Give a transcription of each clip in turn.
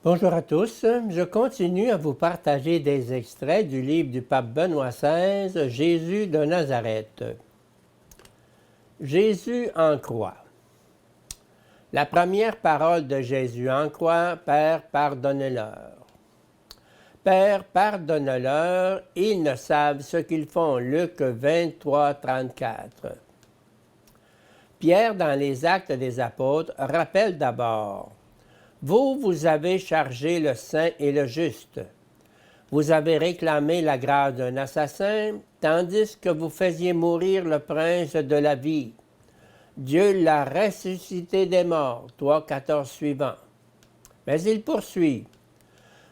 Bonjour à tous, je continue à vous partager des extraits du livre du pape Benoît XVI, Jésus de Nazareth. Jésus en croix. La première parole de Jésus en croix, Père, pardonne-leur. Père, pardonne-leur, ils ne savent ce qu'ils font. Luc 23, 34. Pierre, dans les Actes des Apôtres, rappelle d'abord: vous avez chargé le saint et le juste. Vous avez réclamé la grâce d'un assassin, tandis que vous faisiez mourir le prince de la vie. Dieu l'a ressuscité des morts, 3,14 suivants. Mais il poursuit.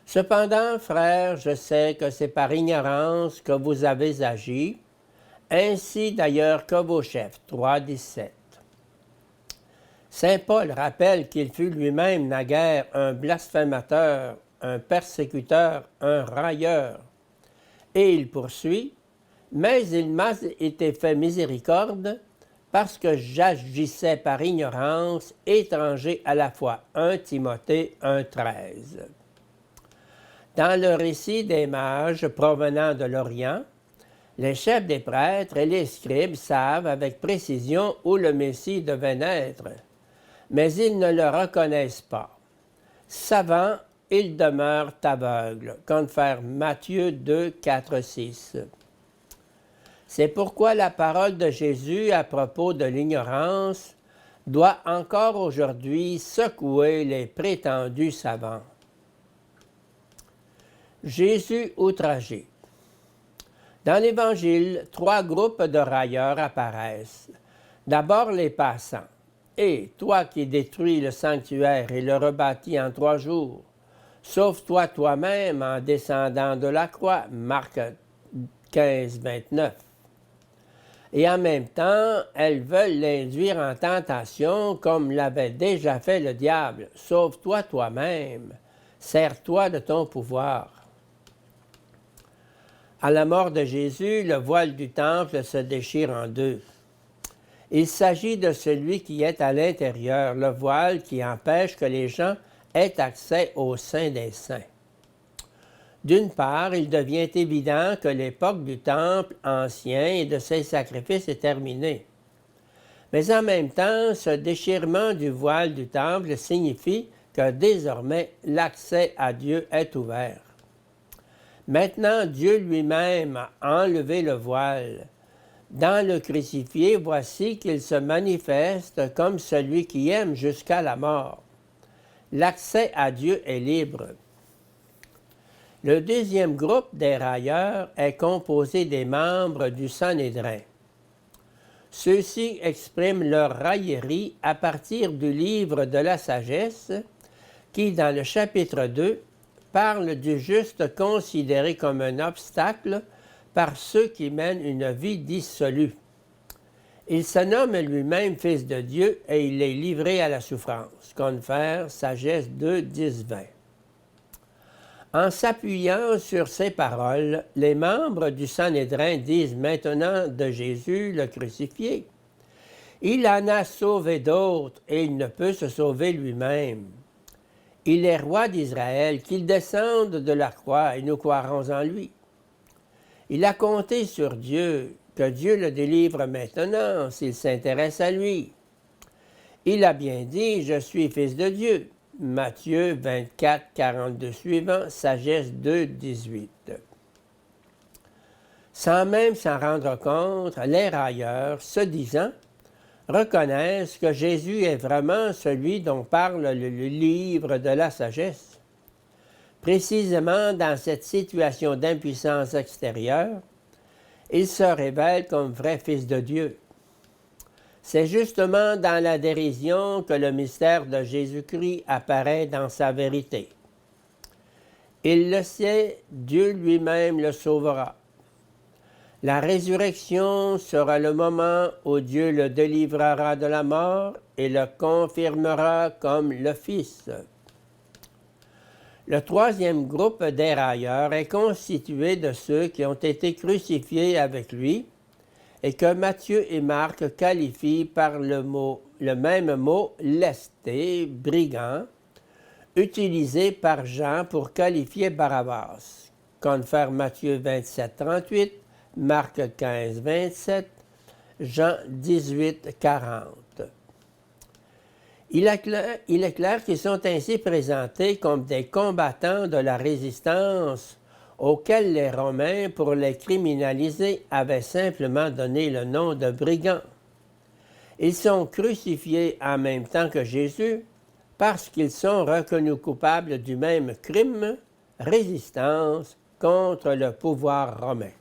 Cependant, frères, je sais que c'est par ignorance que vous avez agi, ainsi d'ailleurs que vos chefs, 3,17. Saint Paul rappelle qu'il fut lui-même naguère un blasphémateur, un persécuteur, un railleur. Et il poursuit, « Mais il m'a été fait miséricorde parce que j'agissais par ignorance, étranger à la foi. » 1 Timothée 1,13. Dans le récit des mages provenant de l'Orient, les chefs des prêtres et les scribes savent avec précision où le Messie devait naître, mais ils ne le reconnaissent pas. Savants, ils demeurent aveugles. Confère Matthieu 2, 4, 6. C'est pourquoi la parole de Jésus à propos de l'ignorance doit encore aujourd'hui secouer les prétendus savants. Jésus outragé. Dans l'Évangile, 3 groupes de railleurs apparaissent. D'abord les passants. « Et toi qui détruis le sanctuaire et le rebâtis en 3 jours, sauve-toi toi-même en descendant de la croix. » Marc 15, 29. Et en même temps, elles veulent l'induire en tentation comme l'avait déjà fait le diable. « Sauve-toi toi-même, sers-toi de ton pouvoir. » À la mort de Jésus, le voile du temple se déchire en 2. Il s'agit de celui qui est à l'intérieur, le voile qui empêche que les gens aient accès au Saint des Saints. D'une part, il devient évident que l'époque du temple ancien et de ses sacrifices est terminée. Mais en même temps, ce déchirement du voile du temple signifie que désormais l'accès à Dieu est ouvert. Maintenant, Dieu lui-même a enlevé le voile. Dans le crucifié, voici qu'il se manifeste comme celui qui aime jusqu'à la mort. L'accès à Dieu est libre. Le deuxième groupe des railleurs est composé des membres du Sanhédrin. Ceux-ci expriment leur raillerie à partir du livre de la sagesse qui, dans le chapitre 2, parle du juste considéré comme un obstacle par ceux qui mènent une vie dissolue. Il se nomme lui-même Fils de Dieu et il est livré à la souffrance. Confère Sagesse 2, 10, 20. En s'appuyant sur ces paroles, les membres du Sanhédrin disent maintenant de Jésus le crucifié: « Il en a sauvé d'autres et il ne peut se sauver lui-même. Il est roi d'Israël, qu'il descende de la croix et nous croirons en lui. Il a compté sur Dieu, que Dieu le délivre maintenant s'il s'intéresse à lui. Il a bien dit, je suis fils de Dieu. » Matthieu 24, 42 suivant, Sagesse 2, 18. Sans même s'en rendre compte, les railleurs, se disant, reconnaissent que Jésus est vraiment celui dont parle le livre de la sagesse. Précisément dans cette situation d'impuissance extérieure, il se révèle comme vrai Fils de Dieu. C'est justement dans la dérision que le mystère de Jésus-Christ apparaît dans sa vérité. Il le sait, Dieu lui-même le sauvera. La résurrection sera le moment où Dieu le délivrera de la mort et le confirmera comme le Fils. Le troisième groupe des railleurs est constitué de ceux qui ont été crucifiés avec lui et que Matthieu et Marc qualifient par le même mot lesté, brigand, utilisé par Jean pour qualifier Barabbas. Confère Matthieu 27, 38, Marc 15, 27, Jean 18, 40. Il est clair qu'ils sont ainsi présentés comme des combattants de la résistance auxquels les Romains, pour les criminaliser, avaient simplement donné le nom de brigands. Ils sont crucifiés en même temps que Jésus parce qu'ils sont reconnus coupables du même crime, résistance contre le pouvoir romain.